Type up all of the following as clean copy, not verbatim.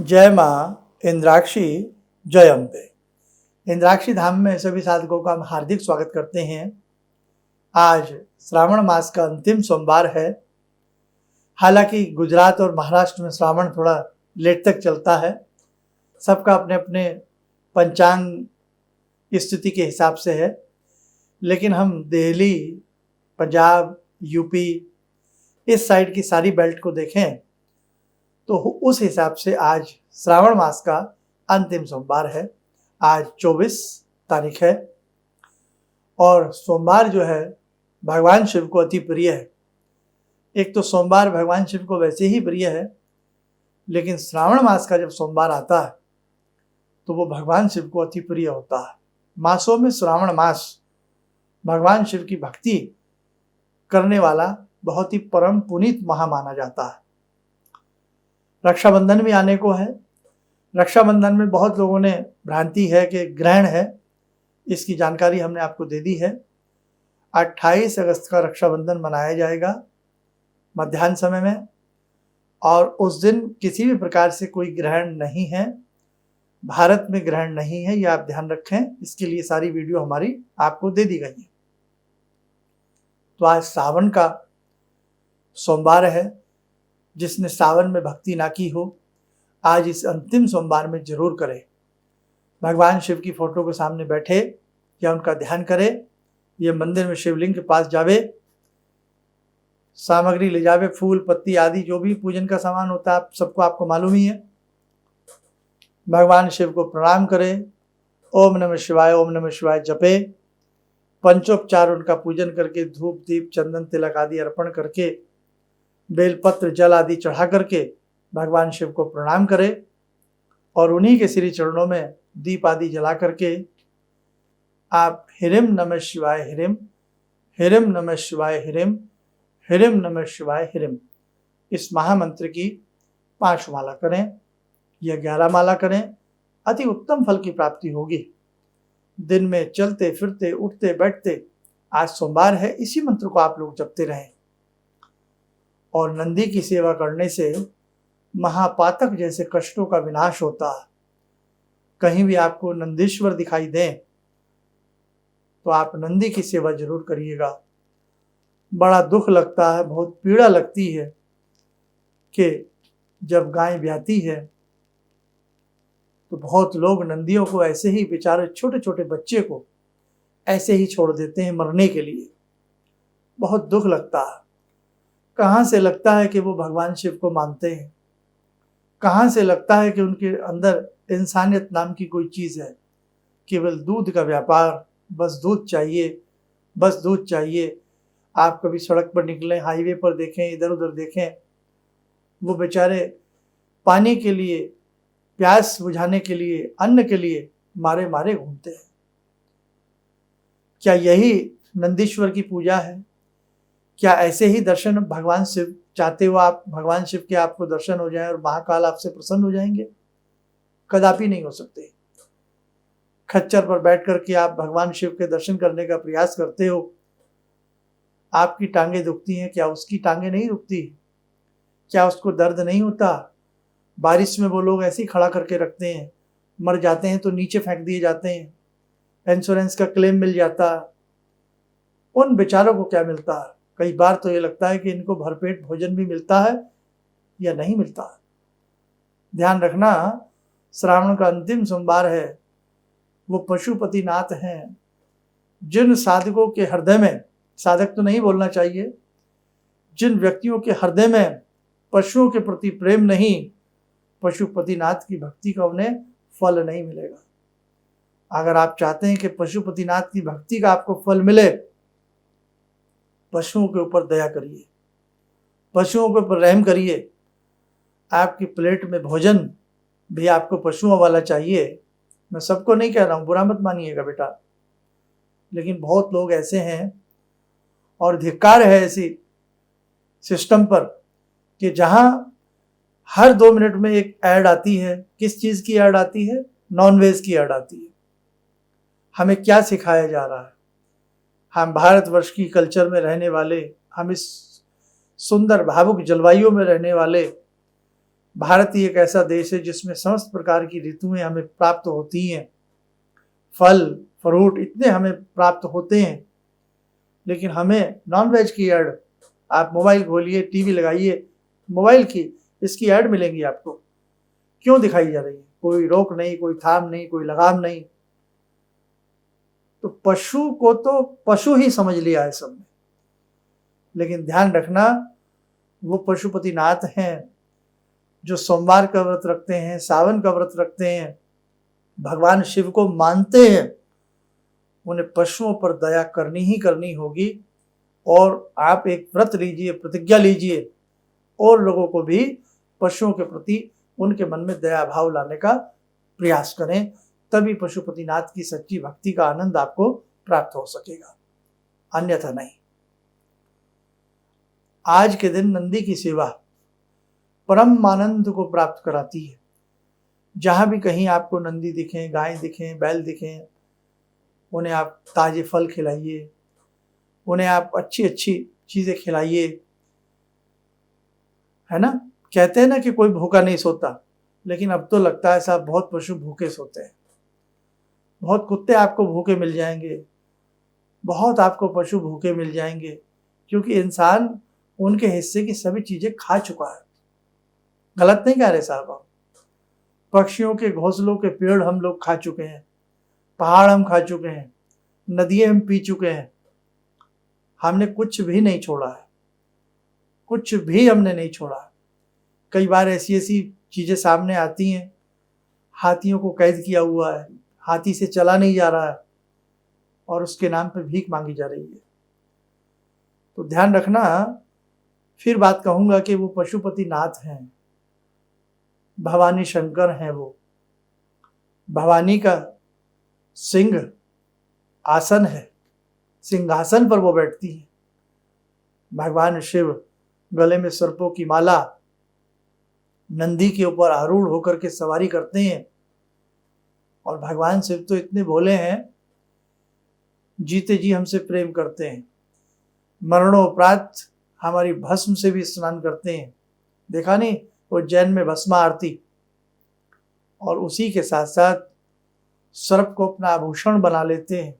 जय माँ इंद्राक्षी जय अम्बे। इंद्राक्षी धाम में सभी साधकों का हम हार्दिक स्वागत करते हैं। आज श्रावण मास का अंतिम सोमवार है। हालांकि गुजरात और महाराष्ट्र में श्रावण थोड़ा लेट तक चलता है, सबका अपने अपने पंचांग स्थिति के हिसाब से है, लेकिन हम दिल्ली, पंजाब, यूपी इस साइड की सारी बेल्ट को देखें तो उस हिसाब से आज श्रावण मास का अंतिम सोमवार है। आज 24 तारीख है और सोमवार जो है भगवान शिव को अति प्रिय है। एक तो सोमवार भगवान शिव को वैसे ही प्रिय है, लेकिन श्रावण मास का जब सोमवार आता है तो वो भगवान शिव को अति प्रिय होता है। मासों में श्रावण मास भगवान शिव की भक्ति करने वाला बहुत ही परम पुनीत माह माना जाता है। रक्षाबंधन भी आने को है। रक्षाबंधन में बहुत लोगों ने भ्रांति है कि ग्रहण है, इसकी जानकारी हमने आपको दे दी है। 28 अगस्त का रक्षाबंधन मनाया जाएगा मध्याह्न समय में, और उस दिन किसी भी प्रकार से कोई ग्रहण नहीं है। भारत में ग्रहण नहीं है, यह आप ध्यान रखें। इसके लिए सारी वीडियो हमारी आपको दे दी गई है। तो आज सावन का सोमवार है। जिसने सावन में भक्ति ना की हो, आज इस अंतिम सोमवार में जरूर करे। भगवान शिव की फोटो के सामने बैठे या उनका ध्यान करे, ये मंदिर में शिवलिंग के पास जावे, सामग्री ले जावे, फूल पत्ती आदि जो भी पूजन का सामान होता है, आप सबको आपको मालूम ही है। भगवान शिव को प्रणाम करे, ओम नमः शिवाय ओम नमः शिवाय जपे, पंचोपचार उनका पूजन करके धूप दीप चंदन तिलक आदि अर्पण करके, बेलपत्र जल आदि चढ़ा करके भगवान शिव को प्रणाम करे और उन्हीं के श्री चरणों में दीप आदि जला करके आप हिरिम नमः शिवाय हिरिम, हिरिम नमः शिवाय हिरिम, हिरिम नमः शिवाय हिरिम इस महामंत्र की 5 माला करें या 11 माला करें। अति उत्तम फल की प्राप्ति होगी। दिन में चलते फिरते उठते बैठते, आज सोमवार है, इसी मंत्र को आप लोग जपते रहें। और नंदी की सेवा करने से महापातक जैसे कष्टों का विनाश होता है। कहीं भी आपको नंदीश्वर दिखाई दें तो आप नंदी की सेवा जरूर करिएगा। बड़ा दुख लगता है, बहुत पीड़ा लगती है कि जब गाय ब्याती है तो बहुत लोग नंदियों को ऐसे ही, बेचारे छोटे छोटे बच्चे को ऐसे ही छोड़ देते हैं मरने के लिए। बहुत दुख लगता है। कहाँ से लगता है कि वो भगवान शिव को मानते हैं? कहाँ से लगता है कि उनके अंदर इंसानियत नाम की कोई चीज़ है? केवल दूध का व्यापार, बस दूध चाहिए, बस दूध चाहिए। आप कभी सड़क पर निकलें, हाईवे पर देखें, इधर उधर देखें, वो बेचारे पानी के लिए, प्यास बुझाने के लिए, अन्न के लिए मारे मारे घूमते हैं। क्या यही नंदीश्वर की पूजा है? क्या ऐसे ही दर्शन भगवान शिव चाहते हो आप, भगवान शिव के आपको दर्शन हो जाए और महाकाल आपसे प्रसन्न हो जाएंगे? कदापि नहीं हो सकते। खच्चर पर बैठ करके आप भगवान शिव के दर्शन करने का प्रयास करते हो, आपकी टांगें दुखती हैं, क्या उसकी टांगें नहीं दुखती? क्या उसको दर्द नहीं होता? बारिश में वो लोग ऐसे ही खड़ा करके रखते हैं, मर जाते हैं तो नीचे फेंक दिए जाते हैं, इंश्योरेंस का क्लेम मिल जाता है। उन बेचारों को क्या मिलता है? कई बार तो ये लगता है कि इनको भरपेट भोजन भी मिलता है या नहीं मिलता है। ध्यान रखना, श्रावण का अंतिम सोमवार है, वो पशुपतिनाथ हैं। जिन साधकों के हृदय में, साधक तो नहीं बोलना चाहिए, जिन व्यक्तियों के हृदय में पशुओं के प्रति प्रेम नहीं, पशुपतिनाथ की भक्ति का उन्हें फल नहीं मिलेगा। अगर आप चाहते हैं कि पशुपतिनाथ की भक्ति का आपको फल मिले, पशुओं के ऊपर दया करिए, पशुओं के ऊपर रहम करिए। आपकी प्लेट में भोजन भी आपको पशुओं वाला चाहिए। मैं सबको नहीं कह रहा हूँ, बुरा मत मानिएगा बेटा, लेकिन बहुत लोग ऐसे हैं और धिक्कार है ऐसी सिस्टम पर कि जहाँ हर 2 मिनट में एक ऐड आती है। किस चीज़ की ऐड आती है? नॉनवेज की ऐड आती है। हमें क्या सिखाया जा रहा है? हम भारतवर्ष की कल्चर में रहने वाले, हम इस सुंदर भावुक जलवायु में रहने वाले, भारत ही एक ऐसा देश है जिसमें समस्त प्रकार की ऋतुएं हमें प्राप्त होती हैं, फल फ्रूट इतने हमें प्राप्त होते हैं, लेकिन हमें नॉनवेज की ऐड, आप मोबाइल खोलिए, टीवी लगाइए, मोबाइल की इसकी ऐड मिलेंगी आपको, क्यों दिखाई जा रही है? कोई रोक नहीं, कोई थाम नहीं, कोई लगाम नहीं। तो पशु को तो पशु ही समझ लिया है सबने, लेकिन ध्यान रखना वो पशुपतिनाथ हैं जो सोमवार का व्रत रखते हैं, सावन का व्रत रखते हैं, भगवान शिव को मानते हैं, उन्हें पशुओं पर दया करनी ही करनी होगी। और आप एक व्रत लीजिए, प्रतिज्ञा लीजिए, और लोगों को भी पशुओं के प्रति उनके मन में दया भाव लाने का प्रयास करें, तभी पशुपतिनाथ की सच्ची भक्ति का आनंद आपको प्राप्त हो सकेगा, अन्यथा नहीं। आज के दिन नंदी की सेवा परम आनंद को प्राप्त कराती है। जहां भी कहीं आपको नंदी दिखें, गाय दिखें, बैल दिखें, उन्हें आप ताजे फल खिलाइए, उन्हें आप अच्छी अच्छी चीजें खिलाइए, है ना। कहते हैं ना कि कोई भूखा नहीं सोता, लेकिन अब तो लगता है साहब बहुत पशु भूखे सोते हैं। बहुत कुत्ते आपको भूखे मिल जाएंगे, बहुत आपको पशु भूखे मिल जाएंगे, क्योंकि इंसान उनके हिस्से की सभी चीजें खा चुका है। गलत नहीं कह रहे साहब आप। पक्षियों के घोंसलों के पेड़ हम लोग खा चुके हैं, पहाड़ हम खा चुके हैं, नदियां हम पी चुके हैं, हमने कुछ भी नहीं छोड़ा है, कुछ भी हमने नहीं छोड़ा है। कई बार ऐसी ऐसी चीजें सामने आती हैं, हाथियों को कैद किया हुआ है, हाथी से चला नहीं जा रहा है, और उसके नाम पे भीख मांगी जा रही है। तो ध्यान रखना, फिर बात कहूंगा कि वो पशुपतिनाथ हैं, भवानी शंकर हैं। वो भवानी का सिंह आसन है, सिंहासन पर वो बैठती हैं। भगवान शिव गले में सर्पों की माला, नंदी के ऊपर आरूढ़ होकर के सवारी करते हैं। और भगवान शिव तो इतने भोले हैं, जीते जी हमसे प्रेम करते हैं, मरणोपरांत हमारी भस्म से भी स्नान करते हैं। देखा नहीं वो जैन में भस्मा आरती, और उसी के साथ साथ सर्प को अपना आभूषण बना लेते हैं।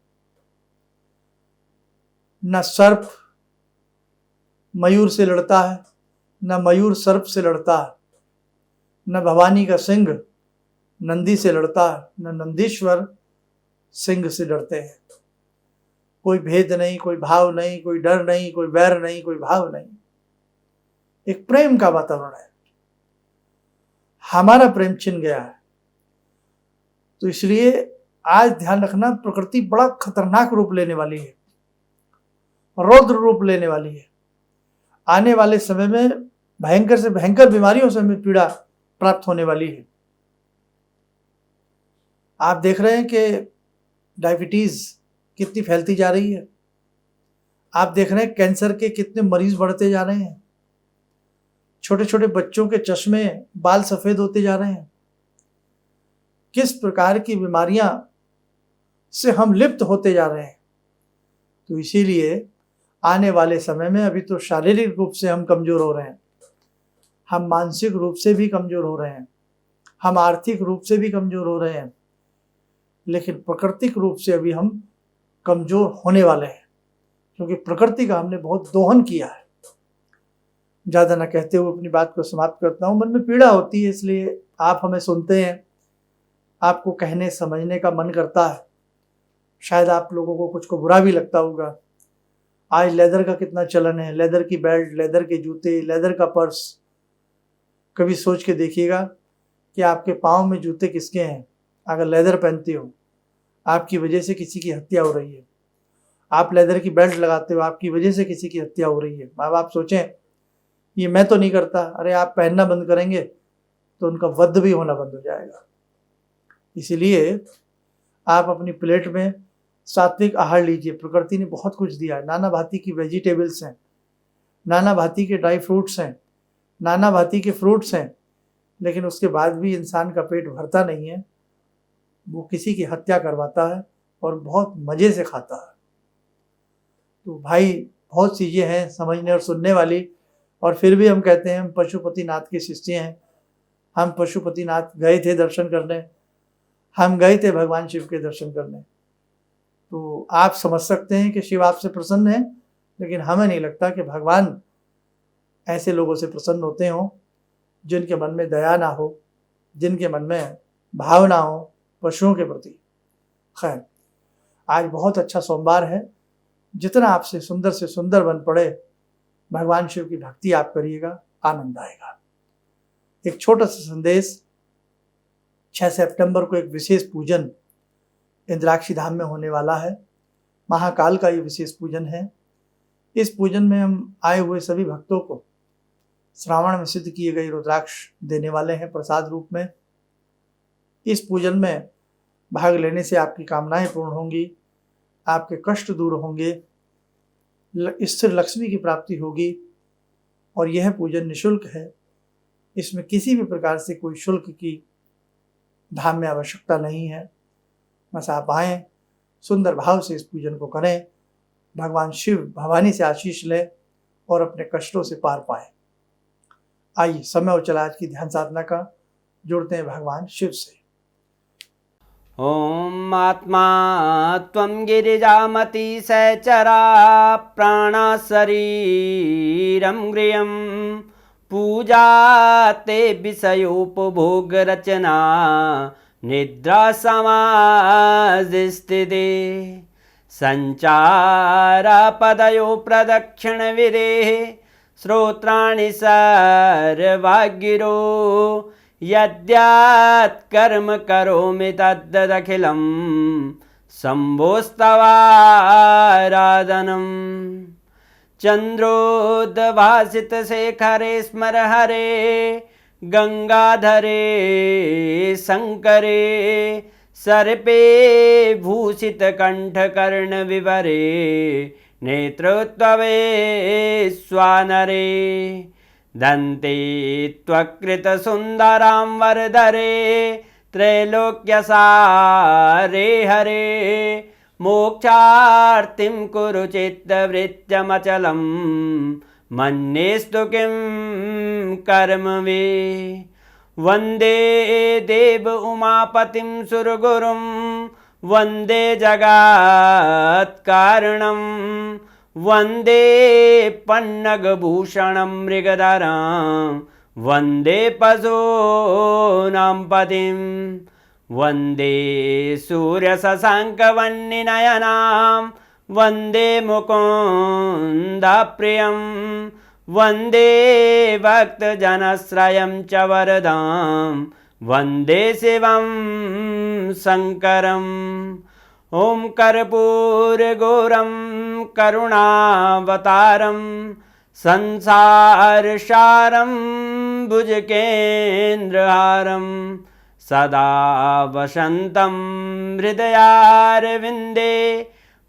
न सर्प मयूर से लड़ता है, न मयूर सर्प से लड़ता है, न भवानी का सिंह नंदी से लड़ता है, न नंदीश्वर सिंह से डरते हैं। कोई भेद नहीं, कोई भाव नहीं, कोई डर नहीं, कोई वैर नहीं, कोई भाव नहीं, एक प्रेम का वातावरण है। हमारा प्रेम छिन गया है, तो इसलिए आज ध्यान रखना, प्रकृति बड़ा खतरनाक रूप लेने वाली है, रौद्र रूप लेने वाली है। आने वाले समय में भयंकर से भयंकर बीमारियों से हमें पीड़ा प्राप्त होने वाली है। आप देख रहे हैं कि डायबिटीज कितनी फैलती जा रही है, आप देख रहे हैं कैंसर के कितने मरीज बढ़ते जा रहे हैं, छोटे छोटे बच्चों के चश्मे, बाल सफेद होते जा रहे हैं। किस प्रकार की बीमारियां से हम लिप्त होते जा रहे हैं। तो इसीलिए आने वाले समय में, अभी तो शारीरिक रूप से हम कमजोर हो रहे हैं, हम मानसिक रूप से भी कमजोर हो रहे हैं, हम आर्थिक रूप से भी कमजोर हो रहे हैं, लेकिन प्राकृतिक रूप से अभी हम कमजोर होने वाले हैं, क्योंकि प्रकृति का हमने बहुत दोहन किया है। ज़्यादा ना कहते हुए अपनी बात को समाप्त करता हूँ। मन में पीड़ा होती है, इसलिए आप हमें सुनते हैं, आपको कहने समझने का मन करता है। शायद आप लोगों को कुछ को बुरा भी लगता होगा। आज लेदर का कितना चलन है, लेदर की बेल्ट, लेदर के जूते, लेदर का पर्स। कभी सोच के देखिएगा कि आपके पाँव में जूते किसके हैं। अगर लेदर पहनते हो, आपकी वजह से किसी की हत्या हो रही है। आप लेदर की बेल्ट लगाते हो, आपकी वजह से किसी की हत्या हो रही है। अब आप सोचें, ये मैं तो नहीं करता, अरे आप पहनना बंद करेंगे तो उनका वध भी होना बंद हो जाएगा। इसीलिए आप अपनी प्लेट में सात्विक आहार लीजिए। प्रकृति ने बहुत कुछ दिया है, नाना भांति की वेजिटेबल्स हैं, नाना भांति के ड्राई फ्रूट्स हैं, नाना भांति के फ्रूट्स हैं, लेकिन उसके बाद भी इंसान का पेट भरता नहीं है। वो किसी की हत्या करवाता है और बहुत मज़े से खाता है। तो भाई बहुत चीज़ें हैं समझने और सुनने वाली, और फिर भी हम कहते हैं हम पशुपतिनाथ के शिष्य हैं। हम पशुपतिनाथ गए थे दर्शन करने, हम गए थे भगवान शिव के दर्शन करने। तो आप समझ सकते हैं कि शिव आपसे प्रसन्न है, लेकिन हमें नहीं लगता कि भगवान ऐसे लोगों से प्रसन्न होते हों जिनके मन में दया ना हो, जिनके मन में भाव ना हो पशुओं के प्रति। खैर, आज बहुत अच्छा सोमवार है। जितना आपसे सुंदर बन पड़े भगवान शिव की भक्ति आप करिएगा, आनंद आएगा। एक छोटा सा संदेश, 6 सितंबर को एक विशेष पूजन इंद्राक्षी धाम में होने वाला है। महाकाल का ये विशेष पूजन है। इस पूजन में हम आए हुए सभी भक्तों को श्रावण में सिद्ध किए गए रुद्राक्ष देने वाले हैं प्रसाद रूप में। इस पूजन में भाग लेने से आपकी कामनाएं पूर्ण होंगी, आपके कष्ट दूर होंगे, स्थिर लक्ष्मी की प्राप्ति होगी। और यह पूजन निःशुल्क है। इसमें किसी भी प्रकार से कोई शुल्क की धाम में आवश्यकता नहीं है। बस आप आएँ, सुंदर भाव से इस पूजन को करें, भगवान शिव भवानी से आशीष लें और अपने कष्टों से पार पाएं। आइए, समय हो चला आज की ध्यान साधना का। जुड़ते हैं भगवान शिव से। ओम आत्मा त्वं गिरिजामति सहचरा प्राणा शरीरं गृहं पूजा ते विषयोपभोग रचना निद्रा समाधिस्थिते संचारा पदयो प्रदक्षिण विदेः श्रोत्राणि सर्वागिरो यद्यात् कर्म करोमि तद्दखिलं शम्भोस्तवाराधनम् चन्द्रोद्भासितशेखरे स्मर हरे गंगाधरे शंकरे सर्पे भूषितकण्ठकर्णविवरे नेत्रोत्तवे स्वानरे दन्ते त्वकृतसुन्दरां वरदरे त्रैलोक्यसारे हरे मोक्षार्तिं कुरु चित्तवृत्त्यमचलं मन्येस्तु किं कर्म वे वन्दे देव उमापतिं सुरगुरुं वन्दे जगत्कारणं वन्दे पन्नगभूषणं मृगधरं वन्दे पशूनां पतिं वन्दे सूर्यशशाङ्कवह्निनयनां वन्दे मुकुन्दप्रियं वन्दे भक्तजनश्रयं च वरदां वन्दे शिवं शङ्करम् ॐ कर्पूरगौरं करुणावतारं संसारसारं भुजगेन्द्रहारं सदा वसन्तं हृदयारविन्दे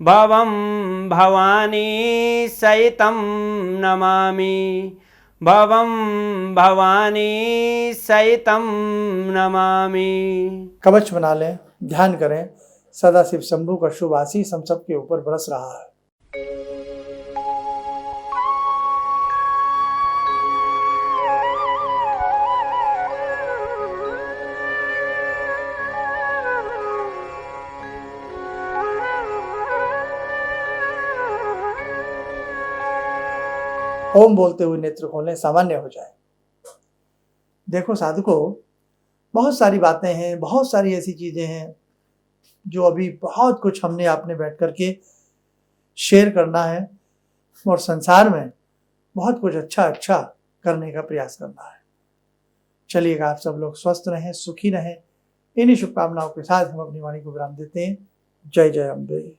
भवं भवानी सहितं नमामि भवं भवानी सहितं नमामि। कवच बना लें, ध्यान करें, सदा शिव शंभू का शुभ आशीष हम सबके ऊपर बरस रहा है। ओम बोलते हुए नेत्र खोलें, सामान्य हो जाए। देखो साधुकों, बहुत सारी बातें हैं, बहुत सारी ऐसी चीजें हैं जो अभी बहुत कुछ हमने आपने बैठ करके शेयर करना है और संसार में बहुत कुछ अच्छा करने का प्रयास करना है। चलिएगा, आप सब लोग स्वस्थ रहें, सुखी रहें। इन्हीं शुभकामनाओं के साथ हम अपनी वाणी को विराम देते हैं। जय जय अम्बे।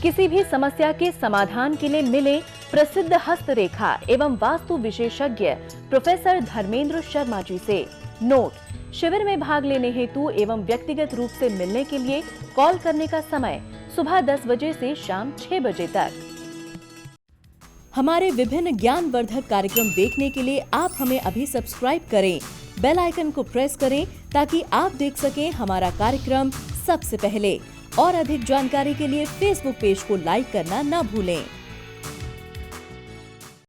किसी भी समस्या के समाधान के लिए मिले प्रसिद्ध हस्तरेखा एवं वास्तु विशेषज्ञ प्रोफेसर धर्मेंद्र शर्मा जी से। नोट: शिविर में भाग लेने हेतु एवं व्यक्तिगत रूप से मिलने के लिए कॉल करने का समय सुबह 10 बजे से शाम 6 बजे तक। हमारे विभिन्न ज्ञानवर्धक कार्यक्रम देखने के लिए आप हमें अभी सब्सक्राइब करें, बेल आइकन को प्रेस करें ताकि आप देख सकें हमारा कार्यक्रम सबसे पहले। और अधिक जानकारी के लिए फेसबुक पेज को लाइक करना न भूलें।